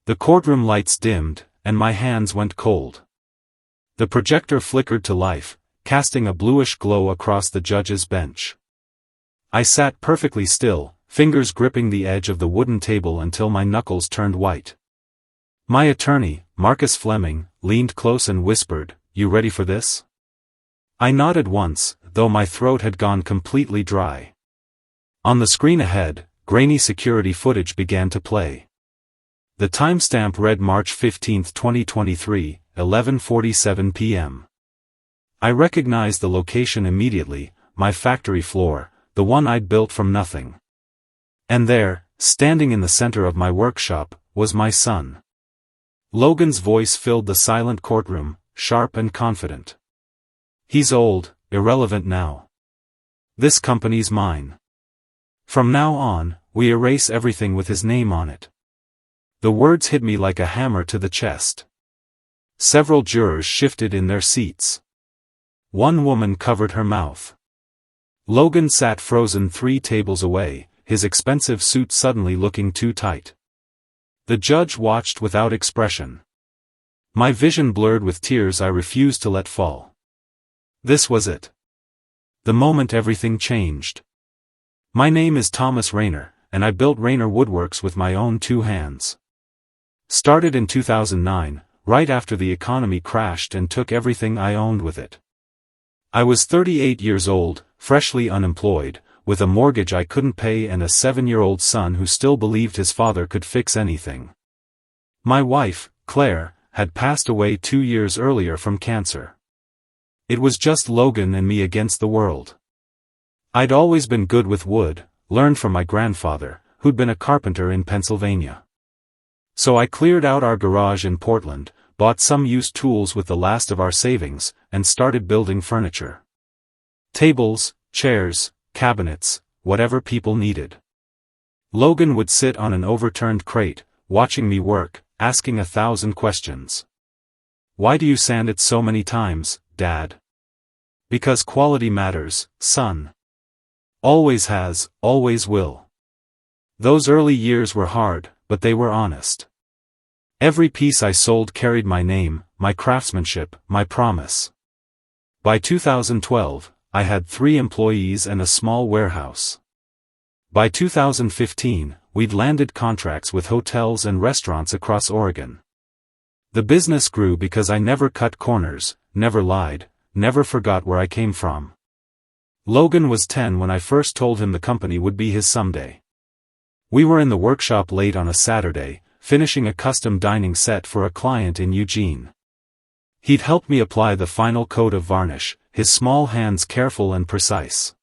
The courtroom lights dimmed, and my hands went cold. The projector flickered to life, casting a bluish glow across the judge's bench. I sat perfectly still, fingers gripping the edge of the wooden table until my knuckles turned white. My attorney, Marcus Fleming, leaned close and whispered, "You ready for this?" I nodded once, though my throat had gone completely dry. On the screen ahead, grainy security footage began to play. The timestamp read March 15, 2023, 11:47 p.m. I recognized the location immediately, my factory floor, the one I'd built from nothing. And there, standing in the center of my workshop, was my son. Logan's voice filled the silent courtroom, sharp and confident. "He's old, irrelevant now. This company's mine. From now on, we erase everything with his name on it." The words hit me like a hammer to the chest. Several jurors shifted in their seats. One woman covered her mouth. Logan sat frozen 3 tables away, his expensive suit suddenly looking too tight. The judge watched without expression. My vision blurred with tears I refused to let fall. This was it. The moment everything changed. My name is Thomas Rayner, and I built Rayner Woodworks with my own 2 hands. Started in 2009, right after the economy crashed and took everything I owned with it. I was 38 years old, freshly unemployed, with a mortgage I couldn't pay and a 7-year-old son who still believed his father could fix anything. My wife, Claire, had passed away 2 years earlier from cancer. It was just Logan and me against the world. I'd always been good with wood, learned from my grandfather, who'd been a carpenter in Pennsylvania. So I cleared out our garage in Portland, bought some used tools with the last of our savings, and started building furniture. Tables, chairs, cabinets, whatever people needed. Logan would sit on an overturned crate, watching me work, asking 1,000 questions. "Why do you sand it so many times, Dad?" "Because quality matters, son. Always has, always will." Those early years were hard, but they were honest. Every piece I sold carried my name, my craftsmanship, my promise. By 2012, I had 3 employees and a small warehouse. By 2015, we'd landed contracts with hotels and restaurants across Oregon. The business grew because I never cut corners, never lied, never forgot where I came from. Logan was 10 when I first told him the company would be his someday. We were in the workshop late on a Saturday, finishing a custom dining set for a client in Eugene. He'd helped me apply the final coat of varnish, his small hands careful and precise.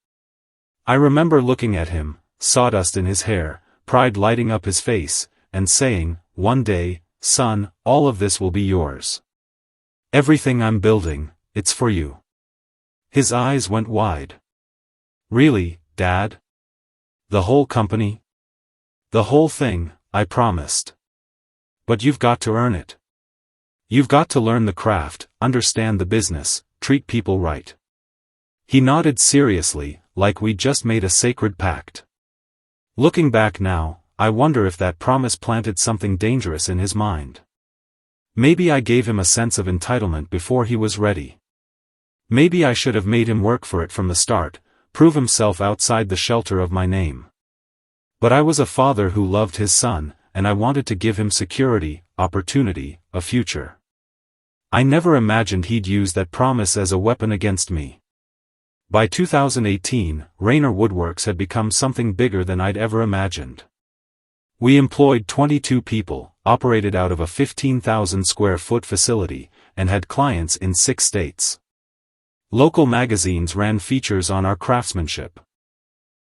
I remember looking at him, sawdust in his hair, pride lighting up his face, and saying, "One day, son, all of this will be yours. Everything I'm building, it's for you." His eyes went wide. "Really, Dad? The whole company?" "The whole thing," I promised. "But you've got to earn it. You've got to learn the craft, understand the business, treat people right." He nodded seriously, like we'd just made a sacred pact. Looking back now, I wonder if that promise planted something dangerous in his mind. Maybe I gave him a sense of entitlement before he was ready. Maybe I should have made him work for it from the start, prove himself outside the shelter of my name. But I was a father who loved his son, and I wanted to give him security, opportunity, a future. I never imagined he'd use that promise as a weapon against me. By 2018, Rayner Woodworks had become something bigger than I'd ever imagined. We employed 22 people, operated out of a 15,000 square foot facility, and had clients in 6 states. Local magazines ran features on our craftsmanship.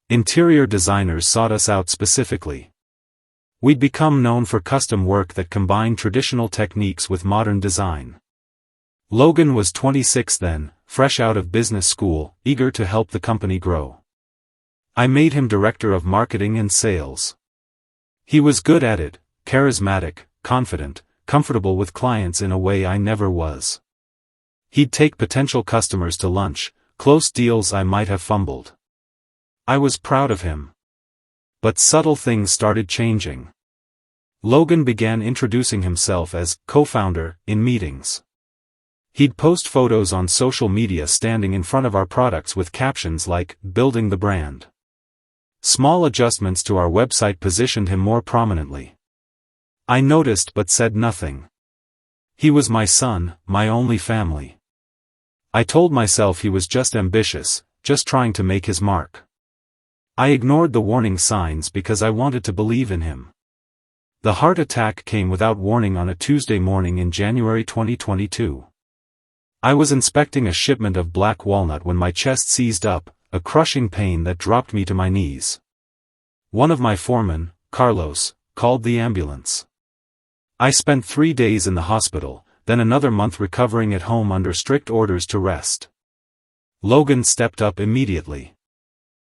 Interior designers sought us out specifically. We'd become known for custom work that combined traditional techniques with modern design. Logan was 26 then, fresh out of business school, eager to help the company grow. I made him director of marketing and sales. He was good at it, charismatic, confident, comfortable with clients in a way I never was. He'd take potential customers to lunch, close deals I might have fumbled. I was proud of him. But subtle things started changing. Logan began introducing himself as co-founder in meetings. He'd post photos on social media standing in front of our products with captions like, "Building the brand." Small adjustments to our website positioned him more prominently. I noticed but said nothing. He was my son, my only family. I told myself he was just ambitious, just trying to make his mark. I ignored the warning signs because I wanted to believe in him. The heart attack came without warning on a Tuesday morning in January 2022. I was inspecting a shipment of black walnut when my chest seized up, a crushing pain that dropped me to my knees. One of my foremen, Carlos, called the ambulance. I spent 3 days in the hospital, then another month recovering at home under strict orders to rest. Logan stepped up immediately.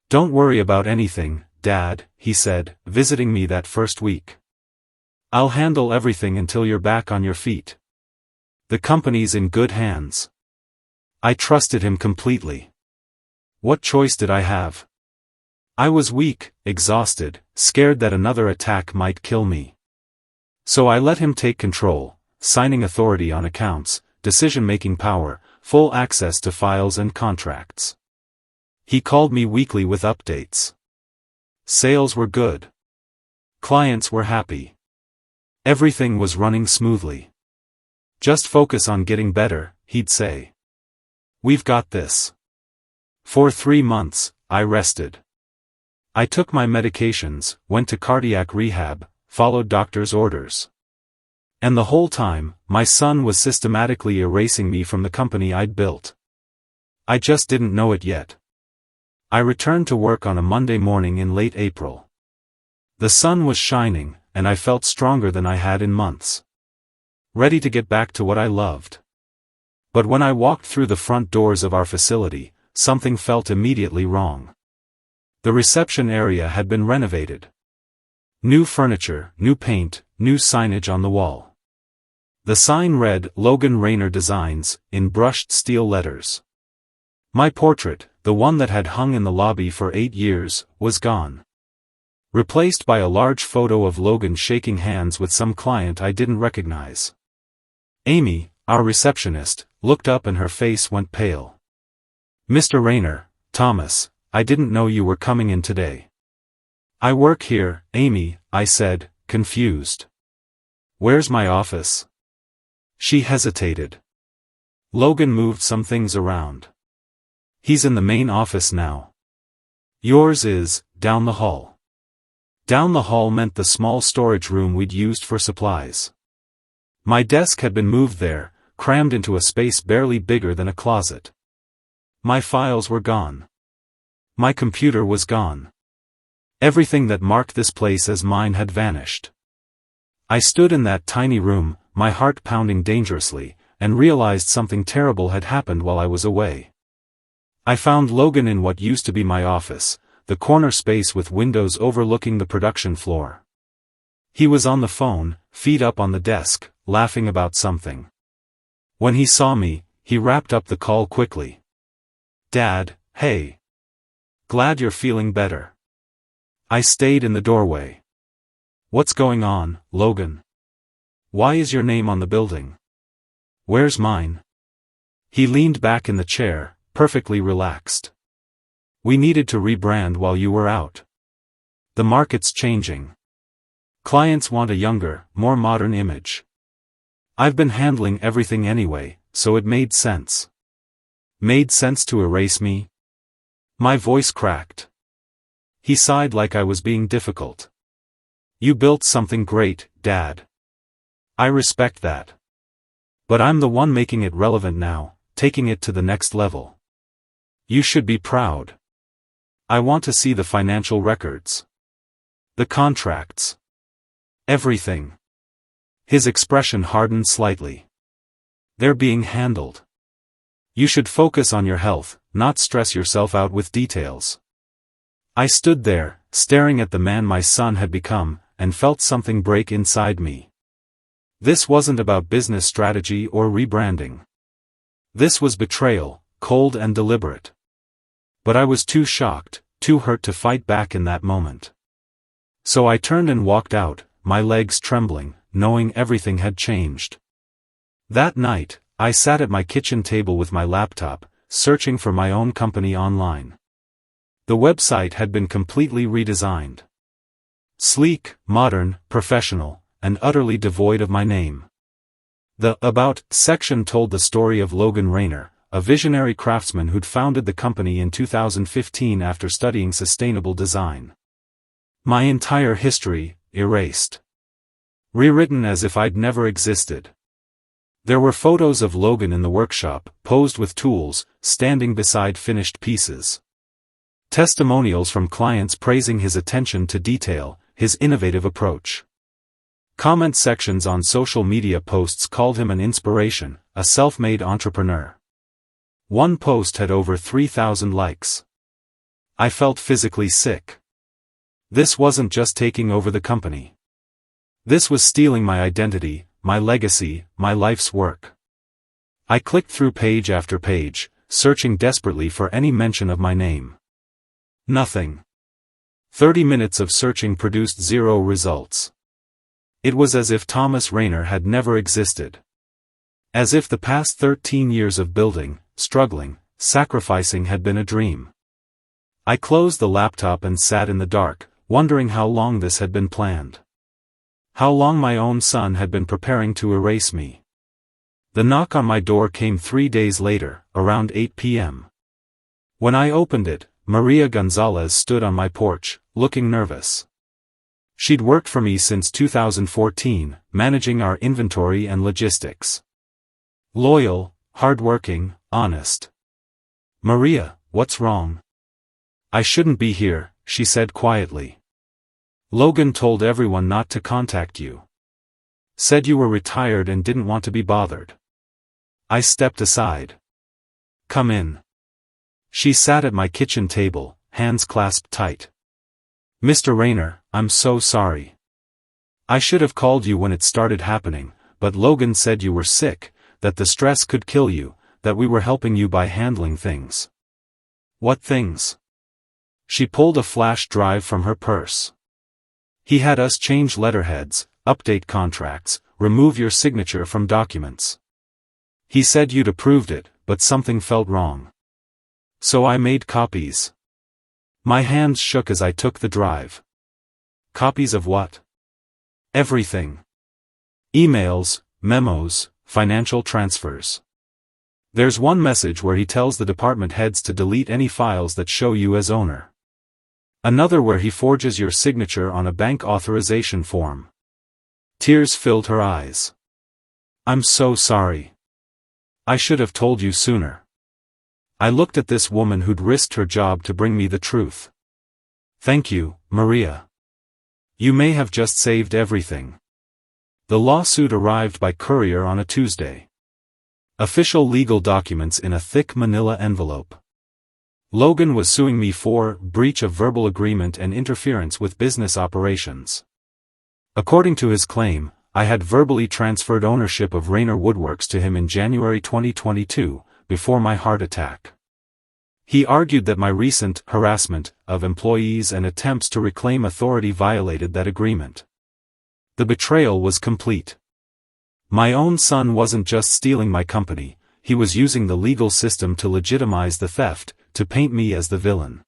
"Don't worry about anything, Dad," he said, visiting me that first week. "I'll handle everything until you're back on your feet. The company's in good hands." I trusted him completely. What choice did I have? I was weak, exhausted, scared that another attack might kill me. So I let him take control, signing authority on accounts, decision-making power, full access to files and contracts. He called me weekly with updates. Sales were good. Clients were happy. Everything was running smoothly. "Just focus on getting better," he'd say. "We've got this." For 3 months, I rested. I took my medications, went to cardiac rehab, followed doctor's orders. And the whole time, my son was systematically erasing me from the company I'd built. I just didn't know it yet. I returned to work on a Monday morning in late April. The sun was shining, and I felt stronger than I had in months. Ready to get back to what I loved. But when I walked through the front doors of our facility, something felt immediately wrong. The reception area had been renovated. New furniture, new paint, new signage on the wall. The sign read, "Logan Rayner Designs," in brushed steel letters. My portrait, the one that had hung in the lobby for 8 years, was gone. Replaced by a large photo of Logan shaking hands with some client I didn't recognize. Amy, our receptionist, looked up and her face went pale. "Mr. Rayner, Thomas, I didn't know you were coming in today." "I work here, Amy," I said, confused. "Where's my office?" She hesitated. "Logan moved some things around. He's in the main office now. Yours is, down the hall." Down the hall meant the small storage room we'd used for supplies. My desk had been moved there, crammed into a space barely bigger than a closet. My files were gone. My computer was gone. Everything that marked this place as mine had vanished. I stood in that tiny room, my heart pounding dangerously, and realized something terrible had happened while I was away. I found Logan in what used to be my office, the corner space with windows overlooking the production floor. He was on the phone, feet up on the desk, laughing about something. When he saw me, he wrapped up the call quickly. "Dad, hey. Glad you're feeling better." I stayed in the doorway. "What's going on, Logan? Why is your name on the building? Where's mine?" He leaned back in the chair, perfectly relaxed. "We needed to rebrand while you were out. The market's changing. Clients want a younger, more modern image. I've been handling everything anyway, so it made sense." "Made sense to erase me?" My voice cracked. He sighed like I was being difficult. "You built something great, Dad. I respect that. But I'm the one making it relevant now, taking it to the next level. You should be proud. I want to see the financial records. The contracts. Everything." His expression hardened slightly. "They're being handled. You should focus on your health, not stress yourself out with details." I stood there, staring at the man my son had become, and felt something break inside me. This wasn't about business strategy or rebranding. This was betrayal, cold and deliberate. But I was too shocked, too hurt to fight back in that moment. So I turned and walked out, my legs trembling, knowing everything had changed. That night, I sat at my kitchen table with my laptop, searching for my own company online. The website had been completely redesigned. Sleek, modern, professional, and utterly devoid of my name. The About section told the story of Logan Rayner, a visionary craftsman who'd founded the company in 2015 after studying sustainable design. My entire history, erased. Rewritten as if I'd never existed. There were photos of Logan in the workshop, posed with tools, standing beside finished pieces. Testimonials from clients praising his attention to detail, his innovative approach. Comment sections on social media posts called him an inspiration, a self-made entrepreneur. One post had over 3,000 likes. I felt physically sick. This wasn't just taking over the company. This was stealing my identity, my legacy, my life's work. I clicked through page after page, searching desperately for any mention of my name. Nothing. 30 minutes of searching produced 0 results. It was as if Thomas Rayner had never existed. As if the past 13 years of building, struggling, sacrificing had been a dream. I closed the laptop and sat in the dark, wondering how long this had been planned. How long my own son had been preparing to erase me. The knock on my door came 3 days later, around 8 p.m. When I opened it, Maria Gonzalez stood on my porch, looking nervous. She'd worked for me since 2014, managing our inventory and logistics. Loyal, hardworking, honest. "Maria, what's wrong?" "I shouldn't be here," she said quietly. "Logan told everyone not to contact you. Said you were retired and didn't want to be bothered." I stepped aside. "Come in." She sat at my kitchen table, hands clasped tight. "Mr. Rayner, I'm so sorry. I should have called you when it started happening, but Logan said you were sick, that the stress could kill you, that we were helping you by handling things." "What things?" She pulled a flash drive from her purse. "He had us change letterheads, update contracts, remove your signature from documents. He said you'd approved it, but something felt wrong. So I made copies." My hands shook as I took the drive. "Copies of what?" "Everything. Emails, memos, financial transfers. There's one message where he tells the department heads to delete any files that show you as owner. Another where he forges your signature on a bank authorization form." Tears filled her eyes. "I'm so sorry. I should have told you sooner." I looked at this woman who'd risked her job to bring me the truth. "Thank you, Maria. You may have just saved everything." The lawsuit arrived by courier on a Tuesday. Official legal documents in a thick manila envelope. Logan was suing me for breach of verbal agreement and interference with business operations. According to his claim, I had verbally transferred ownership of Rayner Woodworks to him in January 2022, before my heart attack. He argued that my recent harassment of employees and attempts to reclaim authority violated that agreement. The betrayal was complete. My own son wasn't just stealing my company, he was using the legal system to legitimize the theft, to paint me as the villain.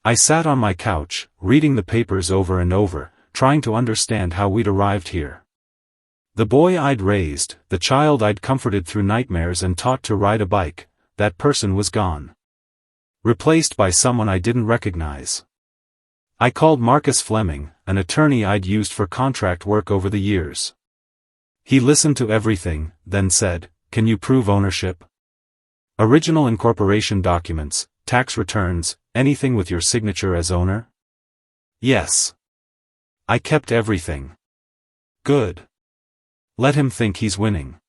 I sat on my couch, reading the papers over and over, trying to understand how we'd arrived here. The boy I'd raised, the child I'd comforted through nightmares and taught to ride a bike, that person was gone. Replaced by someone I didn't recognize. I called Marcus Fleming, an attorney I'd used for contract work over the years. He listened to everything, then said, "Can you prove ownership? Original incorporation documents, tax returns, anything with your signature as owner?" "Yes. I kept everything." "Good. Let him think he's winning.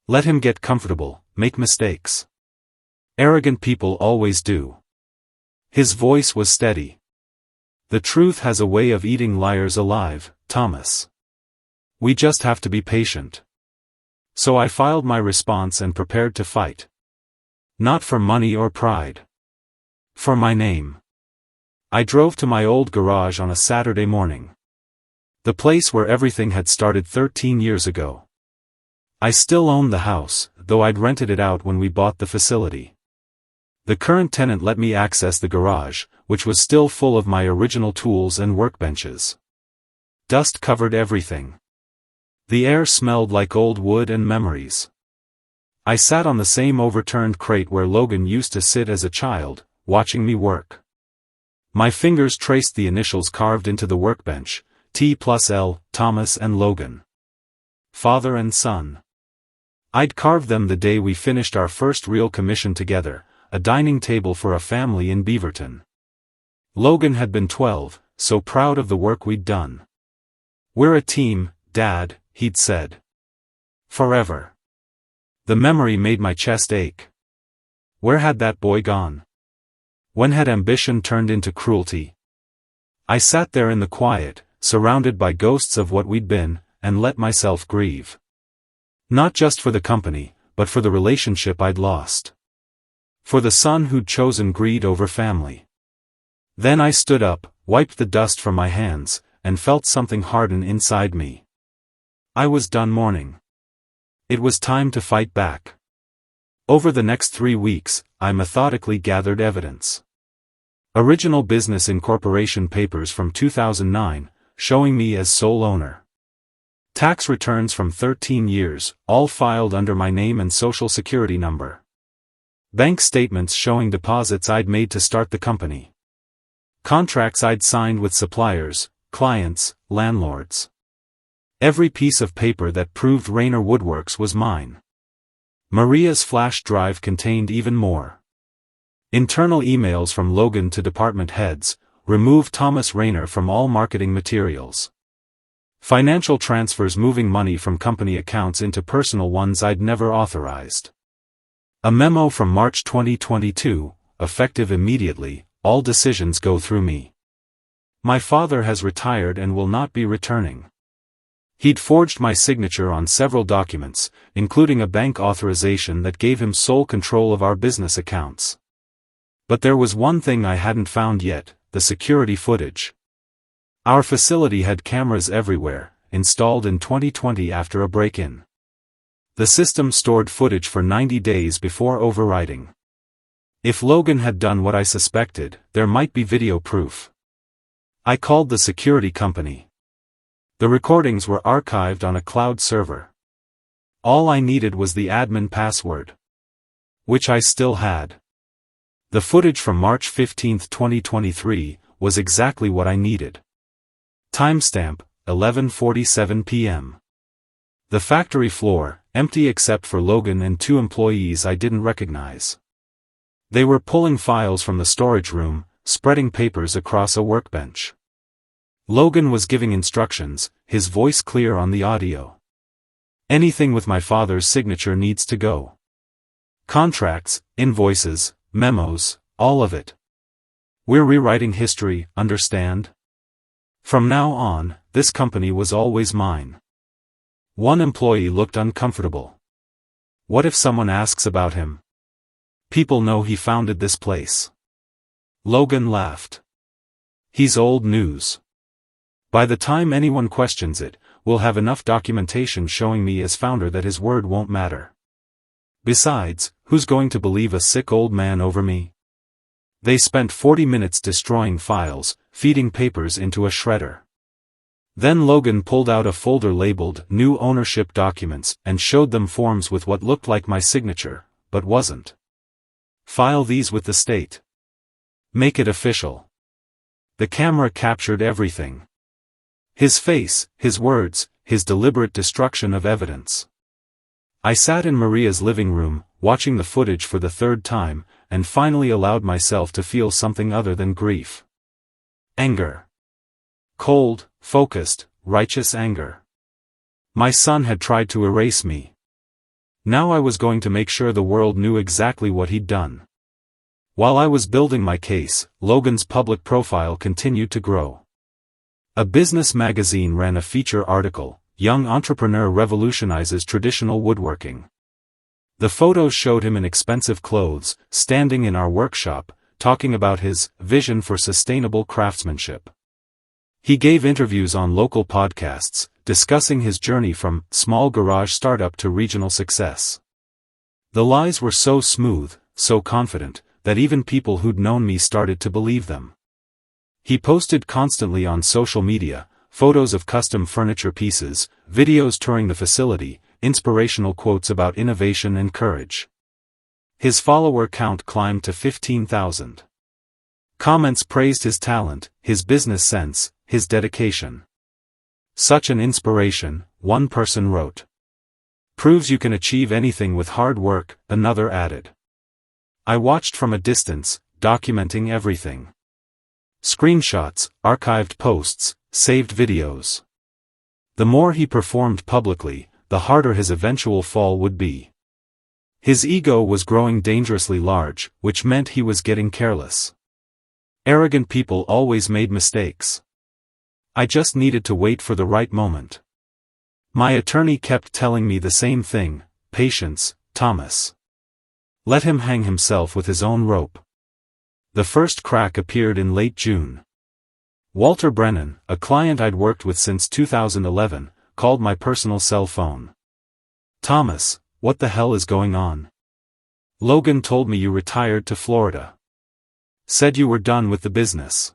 Let him get comfortable, make mistakes. Arrogant people always do." His voice was steady. "The truth has a way of eating liars alive, Thomas. We just have to be patient." So I filed my response and prepared to fight. Not for money or pride. For my name. I drove to my old garage on a Saturday morning. The place where everything had started 13 years ago. I still owned the house, though I'd rented it out when we bought the facility. The current tenant let me access the garage, which was still full of my original tools and workbenches. Dust covered everything. The air smelled like old wood and memories. I sat on the same overturned crate where Logan used to sit as a child, watching me work. My fingers traced the initials carved into the workbench, T+L, Thomas and Logan. Father and son. I'd carved them the day we finished our first real commission together, a dining table for a family in Beaverton. Logan had been 12, so proud of the work we'd done. "We're a team, Dad," he'd said. Forever. The memory made my chest ache. Where had that boy gone? When had ambition turned into cruelty? I sat there in the quiet, surrounded by ghosts of what we'd been, and let myself grieve. Not just for the company, but for the relationship I'd lost. For the son who'd chosen greed over family. Then I stood up, wiped the dust from my hands, and felt something harden inside me. I was done mourning. It was time to fight back. Over the next 3 weeks, I methodically gathered evidence. Original business incorporation papers from 2009, showing me as sole owner. Tax returns from 13 years, all filed under my name and social security number. Bank statements showing deposits I'd made to start the company. Contracts I'd signed with suppliers, clients, landlords. Every piece of paper that proved Rayner Woodworks was mine. Maria's flash drive contained even more. Internal emails from Logan to department heads, removed Thomas Rayner from all marketing materials. Financial transfers moving money from company accounts into personal ones I'd never authorized. A memo from March 2022, effective immediately, all decisions go through me. My father has retired and will not be returning. He'd forged my signature on several documents, including a bank authorization that gave him sole control of our business accounts. But there was one thing I hadn't found yet, the security footage. Our facility had cameras everywhere, installed in 2020 after a break-in. The system stored footage for 90 days before overriding. If Logan had done what I suspected, there might be video proof. I called the security company. The recordings were archived on a cloud server. All I needed was the admin password. Which I still had. The footage from March 15, 2023, was exactly what I needed. Timestamp, 11:47 p.m. The factory floor, empty except for Logan and 2 employees I didn't recognize. They were pulling files from the storage room, spreading papers across a workbench. Logan was giving instructions, his voice clear on the audio. Anything with my father's signature needs to go. Contracts, invoices, memos, all of it. We're rewriting history, understand? From now on, this company was always mine. One employee looked uncomfortable. What if someone asks about him? People know he founded this place. Logan laughed. He's old news. By the time anyone questions it, we'll have enough documentation showing me as founder that his word won't matter. Besides, who's going to believe a sick old man over me? They spent 40 minutes destroying files, feeding papers into a shredder. Then Logan pulled out a folder labeled New Ownership Documents and showed them forms with what looked like my signature, but wasn't. File these with the state. Make it official. The camera captured everything. His face, his words, his deliberate destruction of evidence. I sat in Maria's living room, watching the footage for the 3rd time, and finally allowed myself to feel something other than grief. Anger. Cold, focused, righteous anger. My son had tried to erase me. Now I was going to make sure the world knew exactly what he'd done. While I was building my case, Logan's public profile continued to grow. A business magazine ran a feature article, Young Entrepreneur Revolutionizes Traditional Woodworking. The photos showed him in expensive clothes, standing in our workshop, talking about his vision for sustainable craftsmanship. He gave interviews on local podcasts, discussing his journey from small garage startup to regional success. The lies were so smooth, so confident, that even people who'd known me started to believe them. He posted constantly on social media, photos of custom furniture pieces, videos touring the facility, inspirational quotes about innovation and courage. His follower count climbed to 15,000. Comments praised his talent, his business sense, his dedication. "Such an inspiration," one person wrote. "Proves you can achieve anything with hard work," another added. I watched from a distance, documenting everything. Screenshots, archived posts, saved videos. The more he performed publicly, the harder his eventual fall would be. His ego was growing dangerously large, which meant he was getting careless. Arrogant people always made mistakes. I just needed to wait for the right moment. My attorney kept telling me the same thing: patience, Thomas. Let him hang himself with his own rope. The first crack appeared in late June. Walter Brennan, a client I'd worked with since 2011, called my personal cell phone. "Thomas, what the hell is going on? Logan told me you retired to Florida. Said you were done with the business."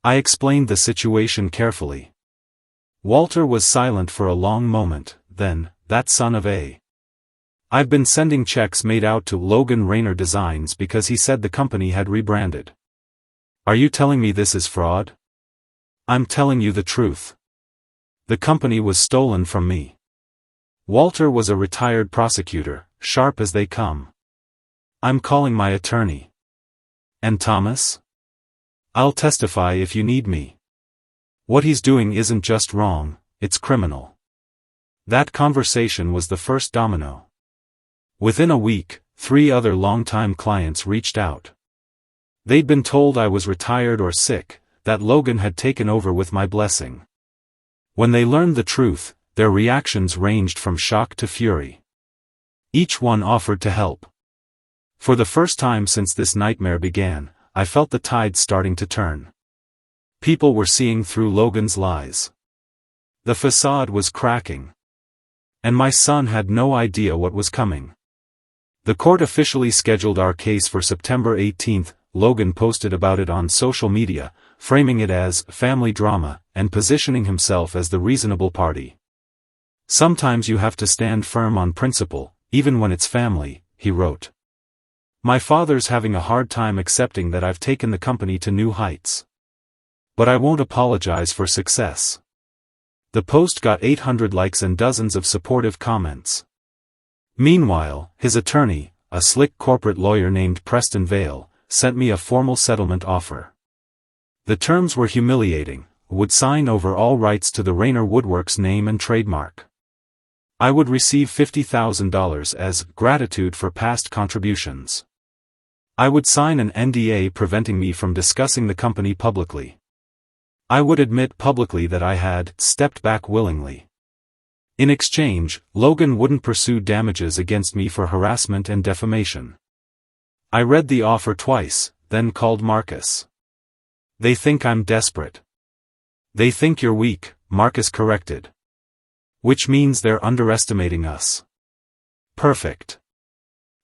I explained the situation carefully. Walter was silent for a long moment, then, "That son of a. I've been sending checks made out to Logan Rayner Designs because he said the company had rebranded. Are you telling me this is fraud?" "I'm telling you the truth. The company was stolen from me." Walter was a retired prosecutor, sharp as they come. "I'm calling my attorney." "And Thomas? I'll testify if you need me. What he's doing isn't just wrong, it's criminal." That conversation was the first domino. Within a week, 3 other longtime clients reached out. They'd been told I was retired or sick, that Logan had taken over with my blessing. When they learned the truth, their reactions ranged from shock to fury. Each one offered to help. For the first time since this nightmare began, I felt the tide starting to turn. People were seeing through Logan's lies. The facade was cracking. And my son had no idea what was coming. The court officially scheduled our case for September 18. Logan posted about it on social media, framing it as family drama, and positioning himself as the reasonable party. "Sometimes you have to stand firm on principle, even when it's family," he wrote. "My father's having a hard time accepting that I've taken the company to new heights. But I won't apologize for success." The post got 800 likes and dozens of supportive comments. Meanwhile, his attorney, a slick corporate lawyer named Preston Vale, sent me a formal settlement offer. The terms were humiliating: would sign over all rights to the Rayner Woodworks name and trademark. I would receive $50,000 as gratitude for past contributions. I would sign an NDA preventing me from discussing the company publicly. I would admit publicly that I had stepped back willingly. In exchange, Logan wouldn't pursue damages against me for harassment and defamation. I read the offer twice, then called Marcus. "They think I'm desperate." "They think you're weak," Marcus corrected. "Which means they're underestimating us." Perfect.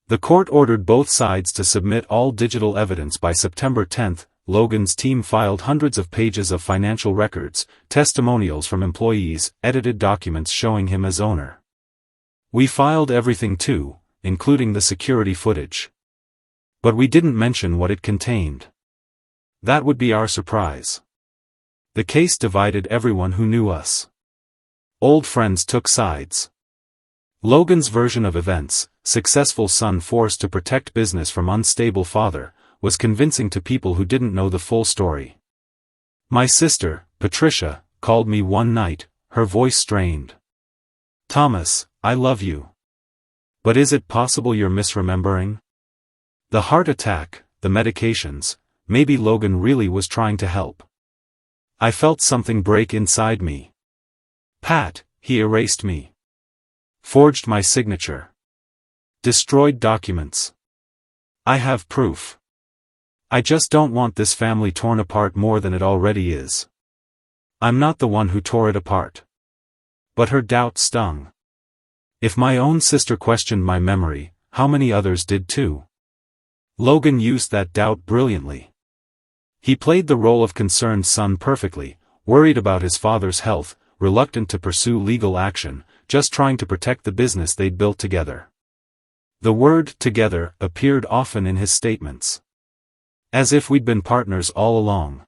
The court ordered both sides to submit all digital evidence by September 10. Logan's team filed hundreds of pages of financial records, testimonials from employees, edited documents showing him as owner. We filed everything too, including the security footage. But we didn't mention what it contained. That would be our surprise. The case divided everyone who knew us. Old friends took sides. Logan's version of events, successful son forced to protect business from unstable father, was convincing to people who didn't know the full story. My sister, Patricia, called me one night, her voice strained. "Thomas, I love you. But is it possible you're misremembering? The heart attack, the medications, maybe Logan really was trying to help." I felt something break inside me. "Pat," he erased me. Forged my signature. Destroyed documents. I have proof. I just don't want this family torn apart more than it already is. I'm not the one who tore it apart. But her doubt stung. If my own sister questioned my memory, how many others did too? Logan used that doubt brilliantly. He played the role of concerned son perfectly, worried about his father's health, reluctant to pursue legal action, just trying to protect the business they'd built together. The word "together" appeared often in his statements. As if we'd been partners all along.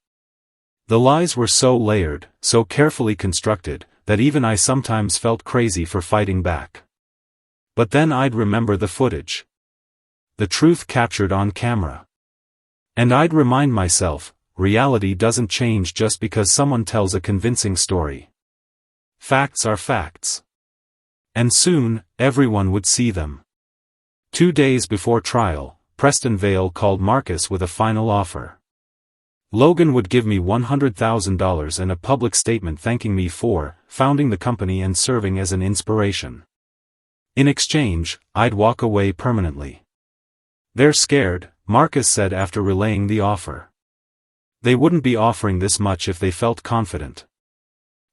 The lies were so layered, so carefully constructed, that even I sometimes felt crazy for fighting back. But then I'd remember the footage. The truth captured on camera. And I'd remind myself, reality doesn't change just because someone tells a convincing story. Facts are facts. And soon, everyone would see them. 2 days before trial, Preston Vale called Marcus with a final offer. Logan would give me $100,000 and a public statement thanking me for founding the company and serving as an inspiration. In exchange, I'd walk away permanently. They're scared, Marcus said after relaying the offer. They wouldn't be offering this much if they felt confident.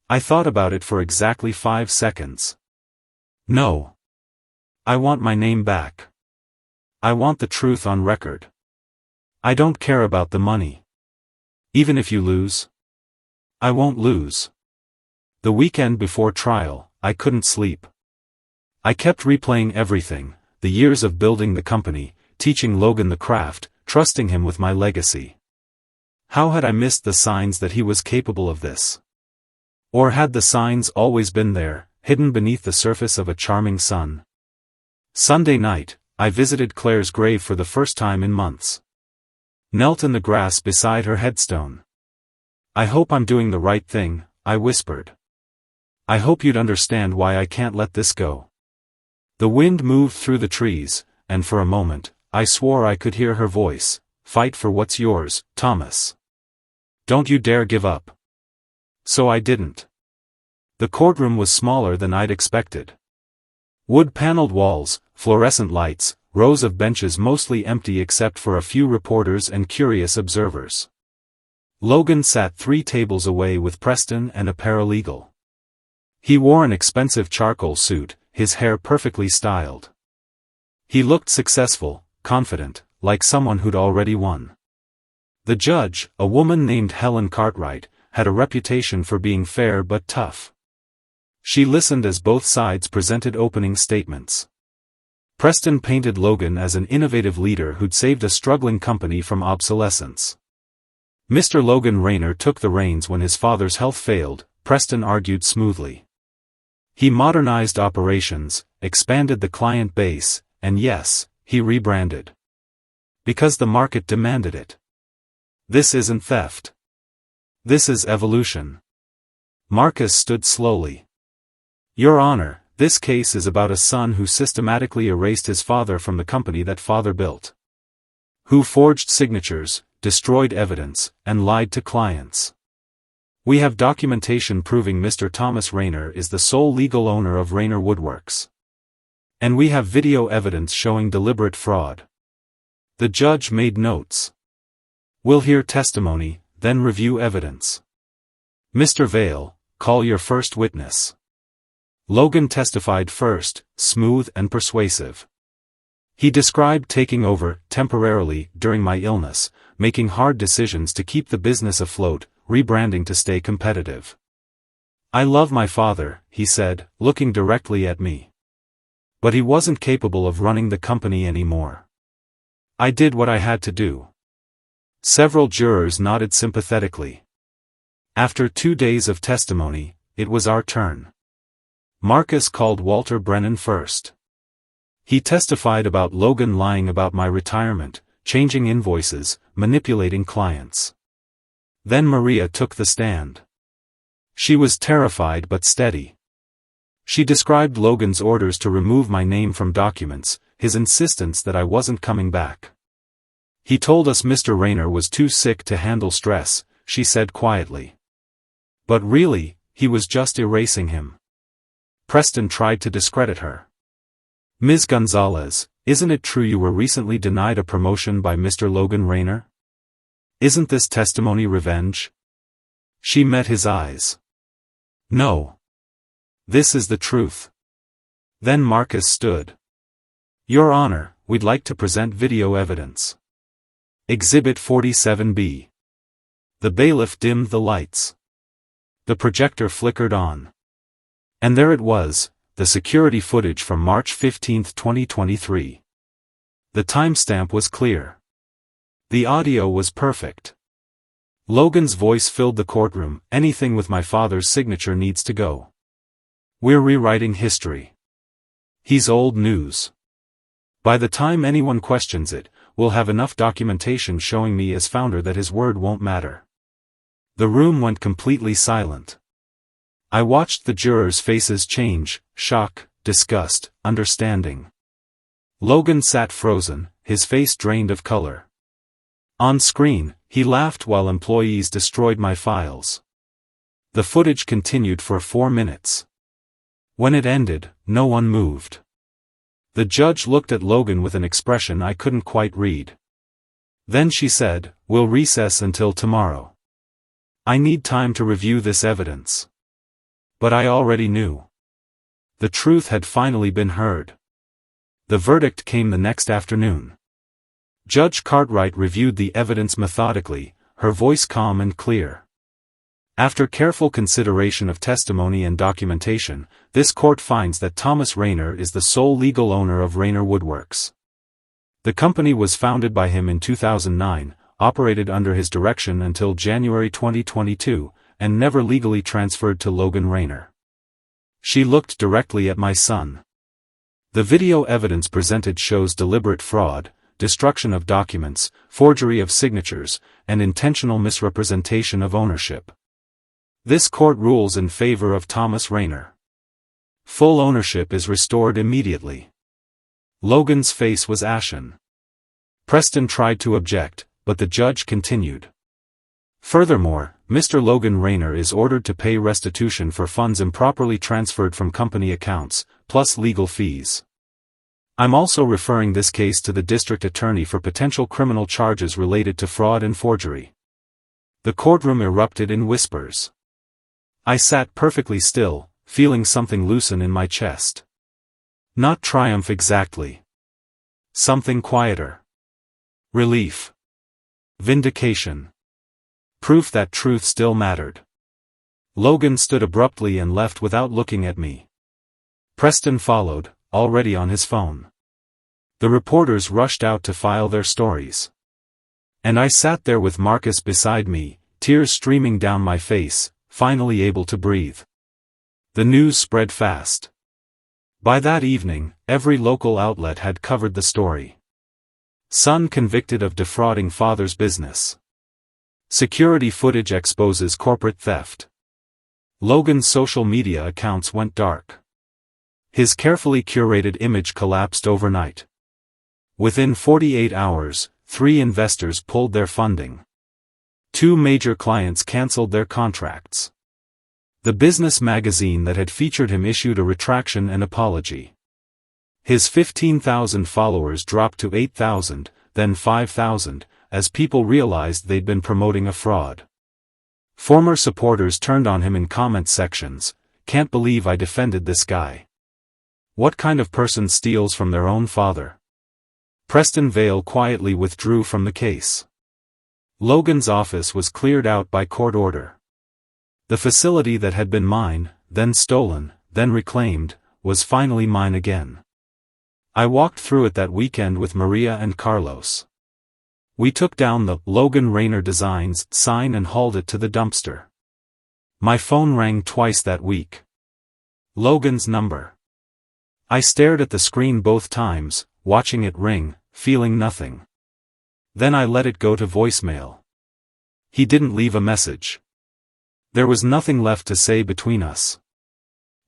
I thought about it for exactly 5 seconds. No. I want my name back. I want the truth on record. I don't care about the money. Even if you lose. I won't lose. The weekend before trial, I couldn't sleep. I kept replaying everything, the years of building the company, teaching Logan the craft, trusting him with my legacy. How had I missed the signs that he was capable of this? Or had the signs always been there, hidden beneath the surface of a charming son? Sunday night, I visited Claire's grave for the first time in months. Knelt in the grass beside her headstone. I hope I'm doing the right thing, I whispered. I hope you'd understand why I can't let this go. The wind moved through the trees, and for a moment, I swore I could hear her voice, "Fight for what's yours, Thomas. Don't you dare give up." So I didn't. The courtroom was smaller than I'd expected. Wood-paneled walls, fluorescent lights, rows of benches mostly empty except for a few reporters and curious observers. Logan sat 3 tables away with Preston and a paralegal. He wore an expensive charcoal suit, his hair perfectly styled. He looked successful, confident, like someone who'd already won. The judge, a woman named Helen Cartwright, had a reputation for being fair but tough. She listened as both sides presented opening statements. Preston painted Logan as an innovative leader who'd saved a struggling company from obsolescence. Mr. Logan Rayner took the reins when his father's health failed, Preston argued smoothly. He modernized operations, expanded the client base, and yes, he rebranded. Because the market demanded it. This isn't theft. This is evolution. Marcus stood slowly. Your Honor, this case is about a son who systematically erased his father from the company that father built. Who forged signatures, destroyed evidence, and lied to clients. We have documentation proving Mr. Thomas Rayner is the sole legal owner of Rayner Woodworks. And we have video evidence showing deliberate fraud. The judge made notes. We'll hear testimony, then review evidence. Mr. Vale, call your first witness. Logan testified first, smooth and persuasive. He described taking over, temporarily, during my illness, making hard decisions to keep the business afloat, rebranding to stay competitive. I love my father, he said, looking directly at me. But he wasn't capable of running the company anymore. I did what I had to do. Several jurors nodded sympathetically. After 2 days of testimony, it was our turn. Marcus called Walter Brennan first. He testified about Logan lying about my retirement, changing invoices, manipulating clients. Then Maria took the stand. She was terrified but steady. She described Logan's orders to remove my name from documents, his insistence that I wasn't coming back. He told us Mr. Rayner was too sick to handle stress, she said quietly. But really, he was just erasing him. Preston tried to discredit her. Ms. Gonzalez, isn't it true you were recently denied a promotion by Mr. Logan Rayner? Isn't this testimony revenge? She met his eyes. No. This is the truth. Then Marcus stood. Your Honor, we'd like to present video evidence. Exhibit 47B. The bailiff dimmed the lights. The projector flickered on. And there it was, the security footage from March 15, 2023. The timestamp was clear. The audio was perfect. Logan's voice filled the courtroom. Anything with my father's signature needs to go. We're rewriting history. He's old news. By the time anyone questions it, we'll have enough documentation showing me as founder that his word won't matter. The room went completely silent. I watched the jurors' faces change: shock, disgust, understanding. Logan sat frozen, his face drained of color. On screen, he laughed while employees destroyed my files. The footage continued for 4 minutes. When it ended, no one moved. The judge looked at Logan with an expression I couldn't quite read. Then she said, "We'll recess until tomorrow. I need time to review this evidence." But I already knew. The truth had finally been heard. The verdict came the next afternoon. Judge Cartwright reviewed the evidence methodically, her voice calm and clear. After careful consideration of testimony and documentation, this court finds that Thomas Rayner is the sole legal owner of Rayner Woodworks. The company was founded by him in 2009, operated under his direction until January 2022, and never legally transferred to Logan Rayner. She looked directly at my son. The video evidence presented shows deliberate fraud, destruction of documents, forgery of signatures, and intentional misrepresentation of ownership. This court rules in favor of Thomas Rayner. Full ownership is restored immediately. Logan's face was ashen. Preston tried to object, but the judge continued. Furthermore, Mr. Logan Rayner is ordered to pay restitution for funds improperly transferred from company accounts, plus legal fees. I'm also referring this case to the district attorney for potential criminal charges related to fraud and forgery. The courtroom erupted in whispers. I sat perfectly still, feeling something loosen in my chest. Not triumph exactly. Something quieter. Relief. Vindication. Proof that truth still mattered. Logan stood abruptly and left without looking at me. Preston followed, already on his phone. The reporters rushed out to file their stories. And I sat there with Marcus beside me, tears streaming down my face, finally able to breathe. The news spread fast. By that evening, every local outlet had covered the story. Son convicted of defrauding father's business. Security footage exposes corporate theft. Logan's social media accounts went dark. His carefully curated image collapsed overnight. Within 48 hours, 3 investors pulled their funding. 2 major clients canceled their contracts. The business magazine that had featured him issued a retraction and apology. His 15,000 followers dropped to 8,000, then 5,000, as people realized they'd been promoting a fraud. Former supporters turned on him in comment sections. "Can't believe I defended this guy. What kind of person steals from their own father?" Preston Vale quietly withdrew from the case. Logan's office was cleared out by court order. The facility that had been mine, then stolen, then reclaimed, was finally mine again. I walked through it that weekend with Maria and Carlos. We took down the Logan Rayner Designs sign and hauled it to the dumpster. My phone rang twice that week. Logan's number. I stared at the screen both times, watching it ring, feeling nothing. Then I let it go to voicemail. He didn't leave a message. There was nothing left to say between us.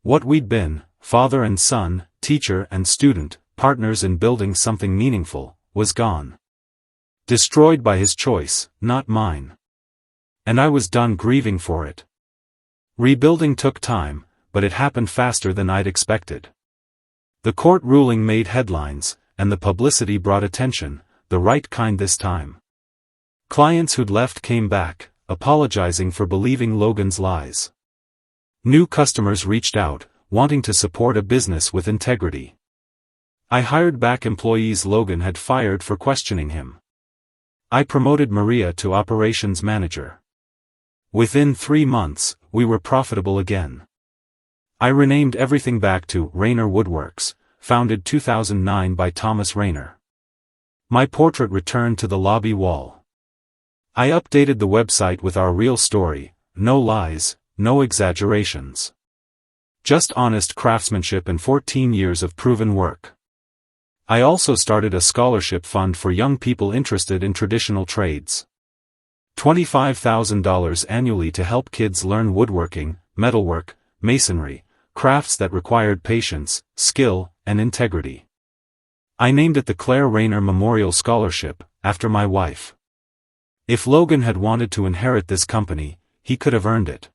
What we'd been, father and son, teacher and student, partners in building something meaningful, was gone. Destroyed by his choice, not mine. And I was done grieving for it. Rebuilding took time, but it happened faster than I'd expected. The court ruling made headlines, and the publicity brought attention, the right kind this time. Clients who'd left came back, apologizing for believing Logan's lies. New customers reached out, wanting to support a business with integrity. I hired back employees Logan had fired for questioning him. I promoted Maria to operations manager. Within 3 months, we were profitable again. I renamed everything back to Rayner Woodworks, founded 2009 by Thomas Rayner. My portrait returned to the lobby wall. I updated the website with our real story, no lies, no exaggerations. Just honest craftsmanship and 14 years of proven work. I also started a scholarship fund for young people interested in traditional trades. $25,000 annually to help kids learn woodworking, metalwork, masonry, crafts that required patience, skill, and integrity. I named it the Claire Rayner Memorial Scholarship, after my wife. If Logan had wanted to inherit this company, he could have earned it.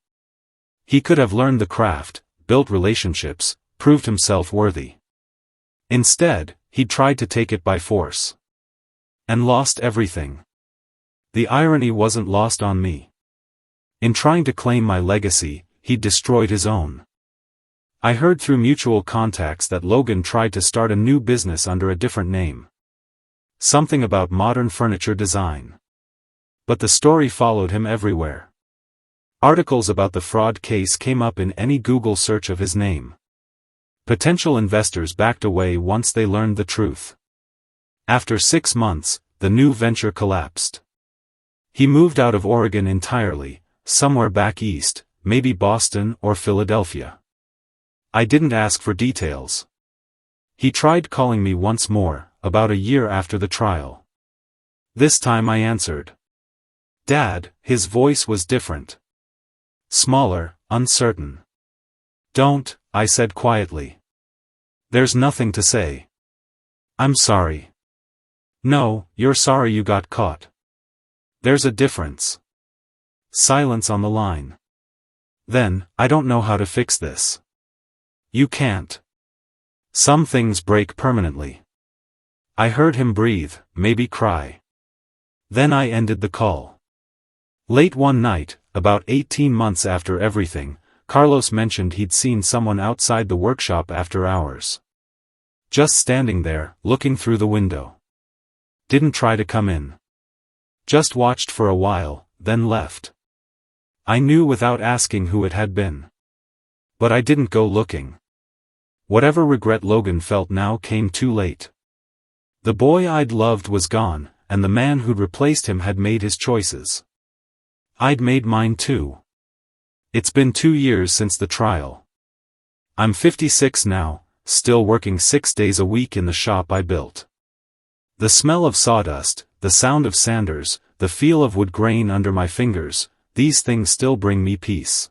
He could have learned the craft, built relationships, proved himself worthy. Instead, he tried to take it by force. And lost everything. The irony wasn't lost on me. In trying to claim my legacy, he destroyed his own. I heard through mutual contacts that Logan tried to start a new business under a different name. Something about modern furniture design. But the story followed him everywhere. Articles about the fraud case came up in any Google search of his name. Potential investors backed away once they learned the truth. After 6 months, the new venture collapsed. He moved out of Oregon entirely, somewhere back east, maybe Boston or Philadelphia. I didn't ask for details. He tried calling me once more, about a year after the trial. This time I answered. Dad, his voice was different. Smaller, uncertain. Don't, I said quietly. There's nothing to say. I'm sorry. No, you're sorry you got caught. There's a difference. Silence on the line. Then, I don't know how to fix this. You can't. Some things break permanently. I heard him breathe, maybe cry. Then I ended the call. Late one night, about 18 months after everything, Carlos mentioned he'd seen someone outside the workshop after hours. Just standing there, looking through the window. Didn't try to come in. Just watched for a while, then left. I knew without asking who it had been. But I didn't go looking. Whatever regret Logan felt now came too late. The boy I'd loved was gone, and the man who'd replaced him had made his choices. I'd made mine too. It's been 2 years since the trial. I'm 56 now, still working 6 days a week in the shop I built. The smell of sawdust, the sound of sanders, the feel of wood grain under my fingers, these things still bring me peace.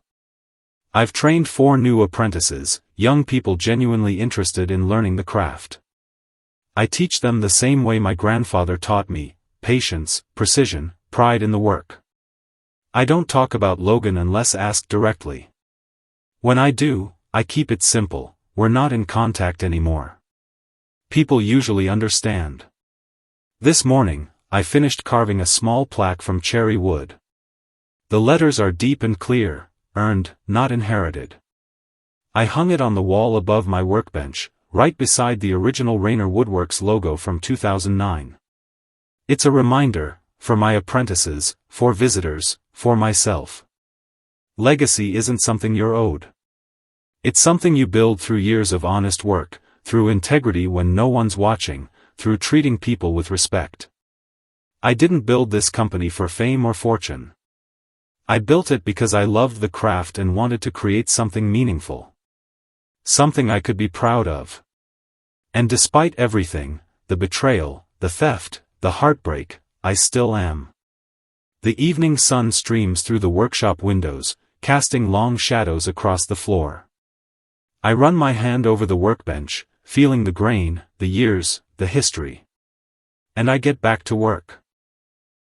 I've trained 4 new apprentices, young people genuinely interested in learning the craft. I teach them the same way my grandfather taught me, patience, precision, pride in the work. I don't talk about Logan unless asked directly. When I do, I keep it simple, we're not in contact anymore. People usually understand. This morning, I finished carving a small plaque from cherry wood. The letters are deep and clear, earned, not inherited. I hung it on the wall above my workbench, right beside the original Rayner Woodworks logo from 2009. It's a reminder, for my apprentices, for visitors, for myself. Legacy isn't something you're owed. It's something you build through years of honest work, through integrity when no one's watching, through treating people with respect. I didn't build this company for fame or fortune. I built it because I loved the craft and wanted to create something meaningful. Something I could be proud of. And despite everything, the betrayal, the theft, the heartbreak, I still am. The evening sun streams through the workshop windows, casting long shadows across the floor. I run my hand over the workbench, feeling the grain, the years, the history. And I get back to work.